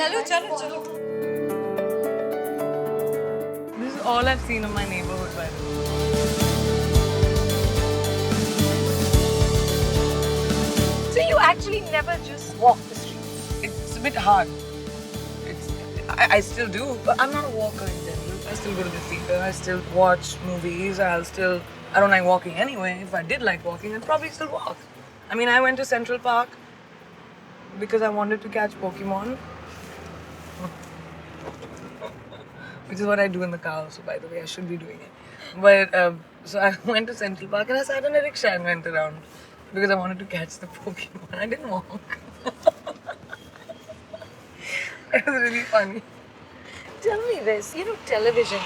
Chalo, chalo, chalo. This is all I've seen of my neighborhood, by the way. So you actually never just walk the streets? It's a bit hard. I still do, but I'm not a walker in general. I still go to the theater, I still watch movies, I don't like walking anyway. If I did like walking, I'd probably still walk. I mean, I went to Central Park because I wanted to catch Pokemon. Which is what I do in the car also, by the way. I should be doing it. But, so I went to Central Park and I sat on a rickshaw and went around because I wanted to catch the Pokemon. I didn't walk. It was really funny. Tell me this, television,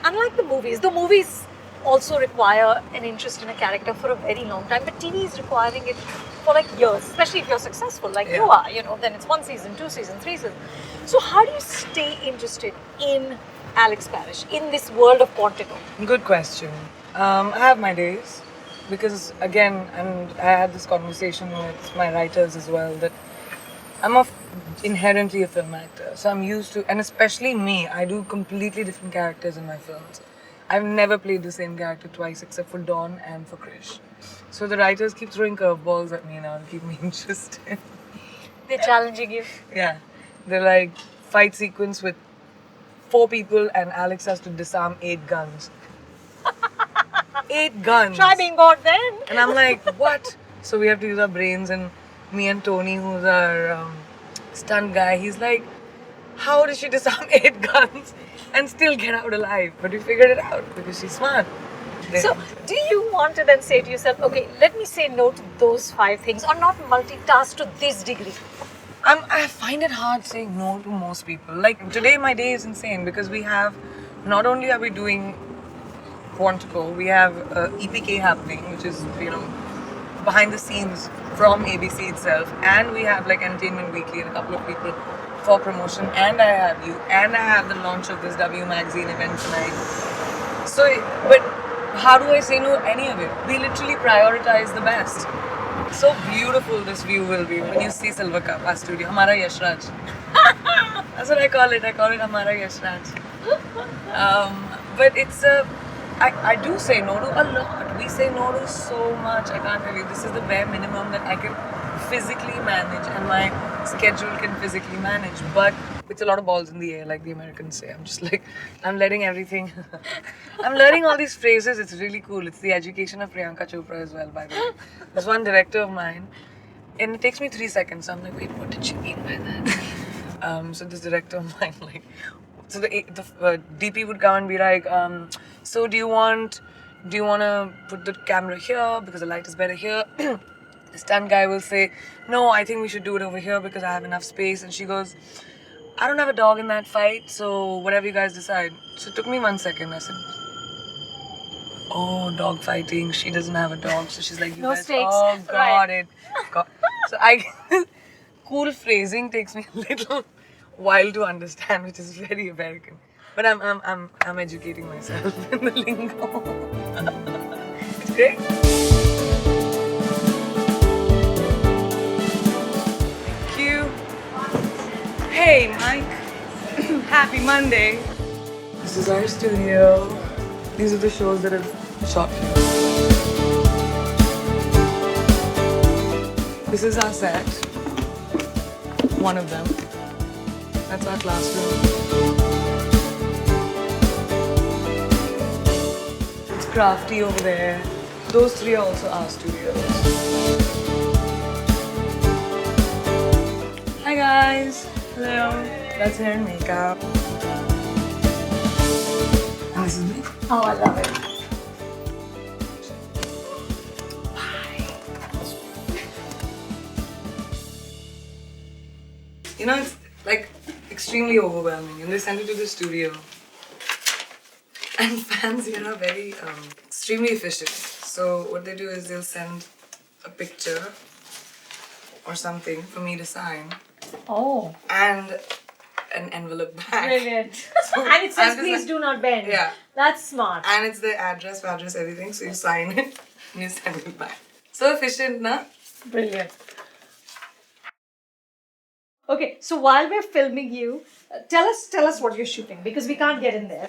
unlike the movies also require an interest in a character for a very long time, but TV is requiring it for like years, especially if you're successful like you are, then it's 1 season, 2 seasons, 3 seasons. So how do you stay interested in Alex Parrish, in this world of Quantico? Good question. I have my days because again, and I had this conversation with my writers as well, that I'm inherently a film actor, so I'm used to, and especially me, I do completely different characters in my films. I've never played the same character twice except for Dawn and for Krish. So the writers keep throwing curveballs at me now to keep me interested. They're challenging you. Yeah. They're like, fight sequence with 4 people and Alex has to disarm 8 guns. 8 guns! Try being God then! And I'm like, what? So we have to use our brains, and me and Tony, who's our stunt guy, he's like, how does she disarm 8 guns and still get out alive? But we figured it out because she's smart. So, do you want to then say to yourself, okay, let me say no to those 5 things, or not multitask to this degree? I find it hard saying no to most people. Like today, my day is insane because we have, not only are we doing Quantico, we have EPK happening, which is, behind the scenes from ABC itself, and we have like Entertainment Weekly and a couple of people for promotion, and I have you, and I have the launch of this W Magazine event tonight. So, but how do I say no to any of it? We literally prioritize the best. So beautiful this view will be when you see Silver Cup, our studio, Hamara Yashraj. That's what I call it. I call it Hamara Yashraj. But it's I do say no to a lot. We say no to so much. I can't tell you. This is the bare minimum that I can physically manage and my schedule can physically manage. But it's a lot of balls in the air, like the Americans say. I'm just like, I'm letting everything. I'm learning all these phrases. It's really cool. It's the education of Priyanka Chopra as well, by the way. There's one director of mine, and it takes me 3 seconds. So I'm like, wait, what did she mean by that? So this director of mine, like, so the DP would come and be like, so do you want to put the camera here because the light is better here? The stunt guy will say, no, I think we should do it over here because I have enough space. And she goes, I don't have a dog in that fight, so whatever you guys decide. So it took me 1 second. I said, oh, dog fighting. She doesn't have a dog. So she's like, you No guys, stakes. oh, got Right. it. So cool phrasing takes me a little while to understand, which is very American. But I'm educating myself in the lingo. It's great. Thank you. Hey, Mike. Happy Monday. This is our studio. These are the shows that I've shot here. This is our set. One of them. That's our classroom. It's crafty over there. Those 3 are also our studios. Hi guys. Hello. That's hair and makeup. And this is me. Oh, I love it. It's like extremely overwhelming, and they send it to the studio. And fans here are very extremely efficient. So what they do is they'll send a picture or something for me to sign. Oh. And an envelope back. Brilliant. So and it says, I'm just please like, do not bend. Yeah. That's smart. And it's the address, everything. So you sign it and you send it back. So efficient, na? Brilliant. Okay, so while we're filming you, tell us what you're shooting because we can't get in there.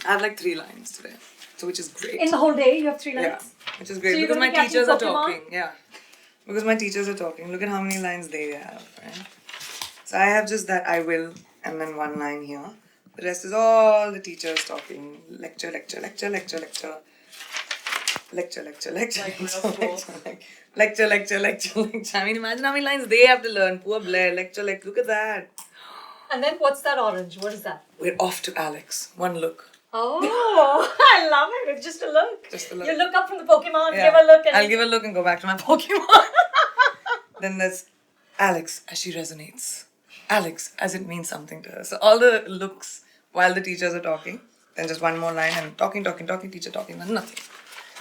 I have like 3 lines today, so which is great. In the whole day, you have 3 lines. Yeah, which is great So you're because my gonna be teachers are catching Pokemon? talking. Yeah, because my teachers are talking. Look at how many lines they have, right? So I have just that I will and then 1 line here. The rest is all the teachers talking. Lecture, lecture, lecture, lecture, lecture. Lecture, lecture, lecture, Like lecture, real school. lecture, lecture, lecture, lecture. I mean, imagine how many lines they have to learn. Poor Blair, lecture, lecture. Look at that. And then what's that orange? What is that? We're off to Alex. 1 look. Oh, I love it. It's just a look. Just a look. You look up from the Pokemon, Yeah. give a look, and I'll give a look and go back to my Pokemon. Then there's Alex as she resonates. Alex as it means something to her. So all the looks while the teachers are talking. Then just 1 more line and talking, teacher talking, and nothing.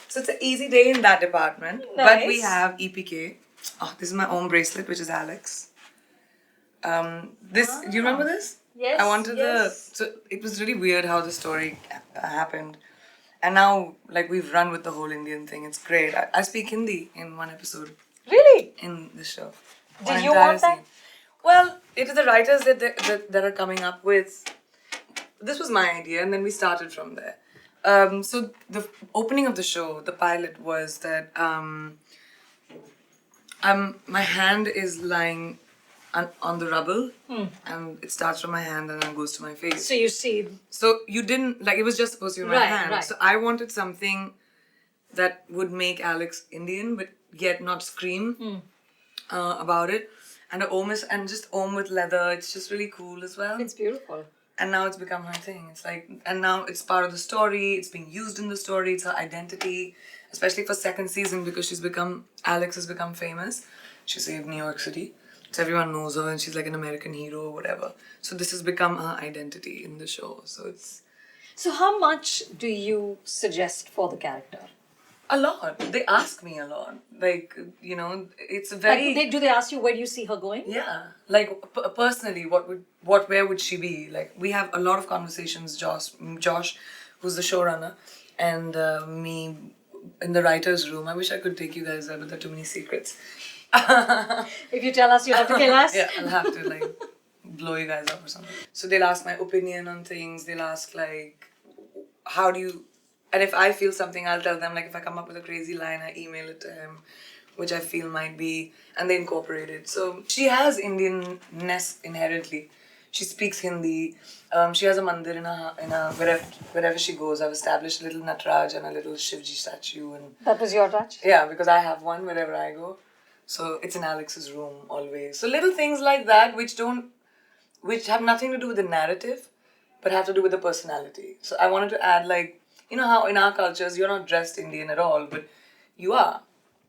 So it's an easy day in that department. But we Nice. have EPK. Oh, this is my own bracelet, which is Alex. Do you remember this? Yes, I wanted yes. so it was really weird how the story happened. And now, like, we've run with the whole Indian thing. It's great. I speak Hindi in 1 episode really? in this show. Did One you entire want that? scene. Well, it is the writers that are coming up with. This was my idea, and then we started from there. So the opening of the show, the pilot, was that my hand is lying on the rubble, and it starts from my hand and then goes to my face. So you see, So you didn't like it was just supposed to be my Right, hand. right. So I wanted something that would make Alex Indian, but yet not scream about it. And a om is, and just om with leather. It's just really cool as well. it's beautiful. And now it's become her thing. It's like, and now it's part of the story. It's being used in the story. It's her identity, especially for 2nd season because Alex has become famous. She saved New York City. So everyone knows her and she's like an American hero or whatever. So this has become her identity in the show. So it's So how much do you suggest for the character? a lot. They ask me a lot. Like, it's a very... Like, do they ask you where do you see her going? Yeah, like personally, where would she be? Like we have a lot of conversations. Josh, who's the showrunner, and me in the writers' room. I wish I could take you guys there, but there are too many secrets. If you tell us, you have to kill us. Yeah, I'll have to like blow you guys up or something. So they'll ask my opinion on things. They'll ask like, how do you? And if I feel something, I'll tell them. Like if I come up with a crazy line, I email it to him, which I feel might be, and they incorporate it. So she has Indianness inherently. She speaks Hindi. She has a mandir in a wherever she goes. I've established a little Nataraj and a little Shivji statue, and That was your touch? yeah, because I have one wherever I go. So it's in Alex's room always. So little things like that which have nothing to do with the narrative, but have to do with the personality. So I wanted to add like, how in our cultures you're not dressed Indian at all, but you are.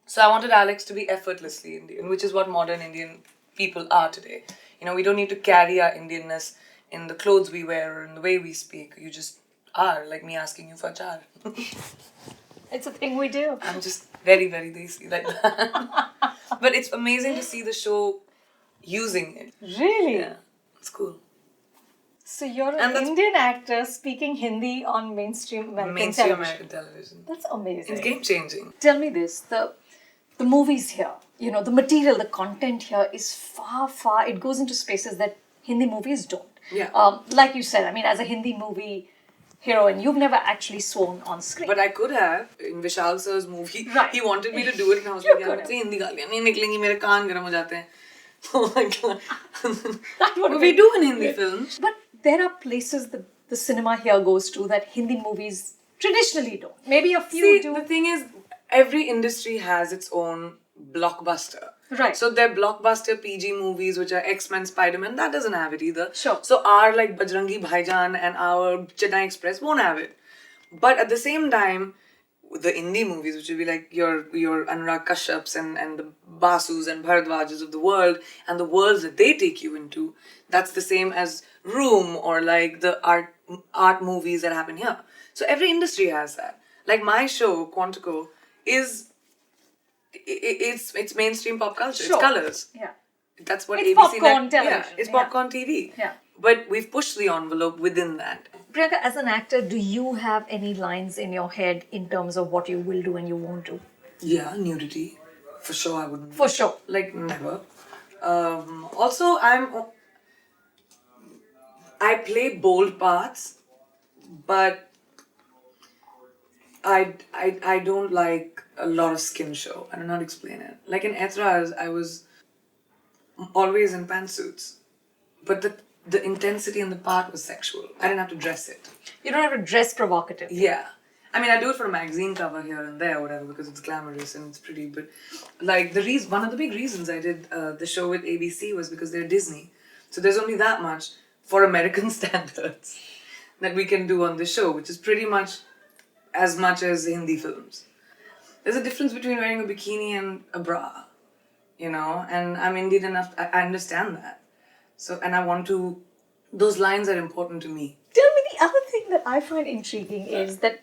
So I wanted Alex to be effortlessly Indian, which is what modern Indian people are today. We don't need to carry our Indianness in the clothes we wear or in the way we speak. You just are, like me asking you for char. It's a thing we do. I'm just very, very desi like that. But it's amazing to see the show using it. Really? Yeah, it's cool. So you're And an that's- Indian actor speaking Hindi on mainstream American Mainstream television. American television. That's amazing. It's game changing. Tell me this, the movies here, the material, the content here is far, it goes into spaces that Hindi movies don't. Yeah. Like you said, I mean, as a Hindi movie heroine, you've never actually sworn on screen. But I could have in Vishal sir's movie. Right. He wanted me to do it, and I was You like, could "यार have. मुझसे हिंदी गालियाँ नहीं निकलेंगी, मेरे कान गर्म हो जाते हैं." Oh my god. That would But have we been- do in Hindi films. But there are places the cinema here goes to that Hindi movies traditionally don't. Maybe a few See, do. the thing is, every industry has its own blockbuster. Right. So their blockbuster PG movies, which are X-Men, Spider-Man, that doesn't have it either. Sure. So our like Bajrangi Bhaijaan and our Chennai Express won't have it. But at the same time, the indie movies, which will be like your Anurag Kashyap's and the Basus and Bharadwajas of the world, and the worlds that they take you into, that's the same as Room or like the art movies that happen here. So every industry has that. Like my show, Quantico, it's mainstream pop culture. Sure. It's colors. Yeah. That's what It's ABC popcorn Yeah, television, it's yeah. popcorn TV. Yeah. But we've pushed the envelope within that. Priyanka, as an actor, do you have any lines in your head in terms of what you will do and you won't do? Yeah, nudity. For sure I wouldn't. For sure. Like never. Also, I play bold parts, but I don't like a lot of skin show. I don't know how to explain it. Like in Etras, I was always in pantsuits, but the intensity in the part was sexual. I didn't have to dress it. You don't have to dress provocative. Yeah. I mean, I do it for a magazine cover here and there, whatever, because it's glamorous and it's pretty. But like one of the big reasons I did the show with ABC was because they're Disney, so there's only that much for American standards that we can do on the show, which is pretty much as Hindi films. There's a difference between wearing a bikini and a bra, and I'm Indian enough, I understand that. So, and I want to, those lines are important to me. Tell me, the other thing that I find intriguing is that,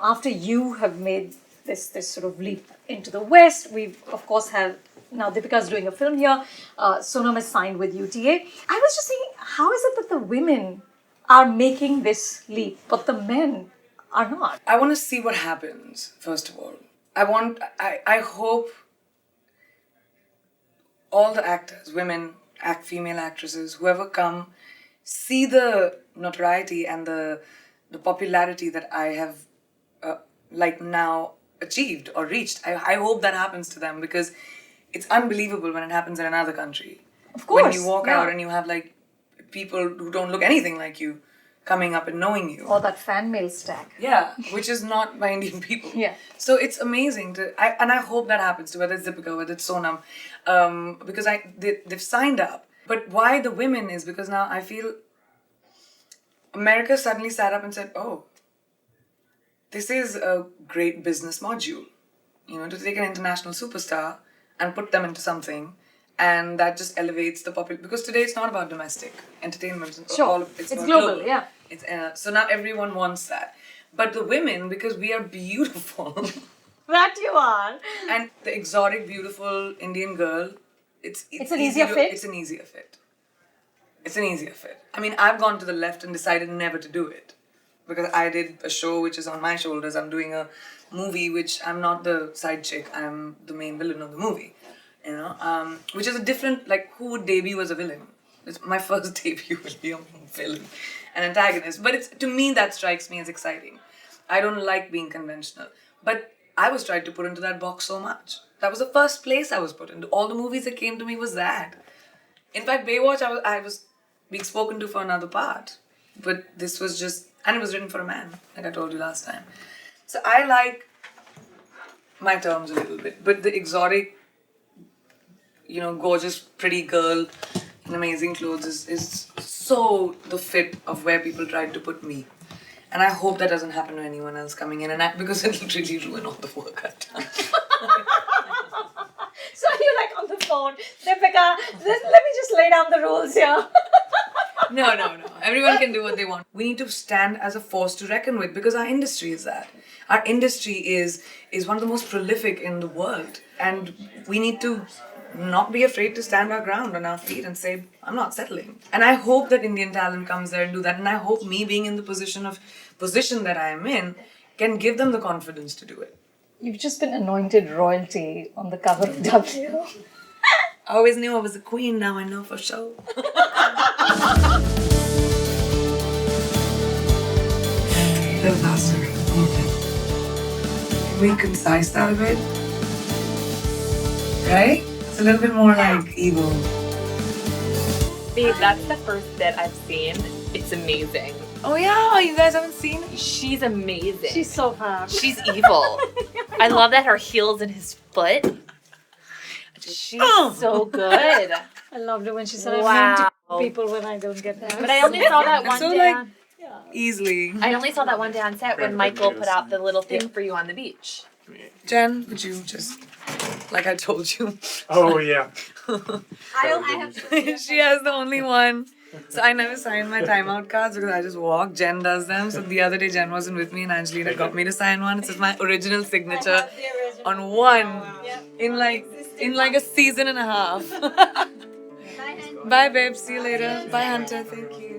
after you have made this sort of leap into the West, we of course have, now Deepika's doing a film here, Sonam is signed with UTA. I was just thinking, how is it that the women are making this leap, but the men are not? I want to see what happens, first of all. I hope all the actors, women, female actresses, whoever come, see the notoriety and the popularity that I have now achieved or reached. I hope that happens to them, because it's unbelievable when it happens in another country. Of course. When you walk out and you have like people who don't look anything like you coming up and knowing you. Or that fan mail stack. Yeah, which is not by Indian people. Yeah. So it's amazing and I hope that happens to whether it's Deepika, whether it's Sonam, because they've signed up. But why the women is because now I feel America suddenly sat up and said, oh, this is a great business module, to take an international superstar and put them into something, and that just elevates the popular. Because today it's not about domestic entertainment. Sure, it's global. Yeah. It's so now everyone wants that, but the women, because we are beautiful. That you are. And the exotic, beautiful Indian girl, it's an easier fit. It's an easier fit. It's an easier fit. I mean, I've gone to the left and decided never to do it, because I did a show which is on my shoulders. I'm doing a movie which I'm not the side chick. I'm the main villain of the movie. Which is a different, like, who would debut as a villain? It's my first debut will be a villain, an antagonist. But to me, that strikes me as exciting. I don't like being conventional. But I was tried to put into that box so much. That was the first place I was put into. All the movies that came to me was that. In fact, Baywatch, I was being spoken to for another part. But this was just, and it was written for a man, like I told you last time. So I like my terms a little bit. But the exotic, gorgeous, pretty girl in amazing clothes is so the fit of where people tried to put me. And I hope that doesn't happen to anyone else coming in, because it'll really ruin all the work I've done. So you're like on the phone, Deepika, let me just lay down the rules here. No. Everyone can do what they want. We need to stand as a force to reckon with, because our industry is that. Our industry is one of the most prolific in the world. And we need to not be afraid to stand our ground on our feet and say, I'm not settling. And I hope that Indian talent comes there and do that. And I hope me being in the position that I am in can give them the confidence to do it. You've just been anointed royalty on the cover of W. I always knew I was a queen, now I know for sure. Little faster. Okay. We concise that a bit. Right? It's a little bit more like evil. Babe, that's the first bit I've seen. It's amazing. Oh yeah, you guys haven't seen it? She's amazing. She's so fab. She's evil. I love that her heel's in his foot. She's so good. I loved it when she said, Wow. I'm mean to people when I don't get that. But I only saw that one so day. like easily. I only saw that one day on set when Michael put out the little thing for you on the beach. Jen, would you just, like I told you? Oh, yeah. I have She has the only one. So I never sign my timeout cards because I just walk. Jen does them. So the other day Jen wasn't with me and Angelina got me to sign one. It says my original signature on one in like a season and a half. Bye babe, see you later. Bye Hunter, thank you.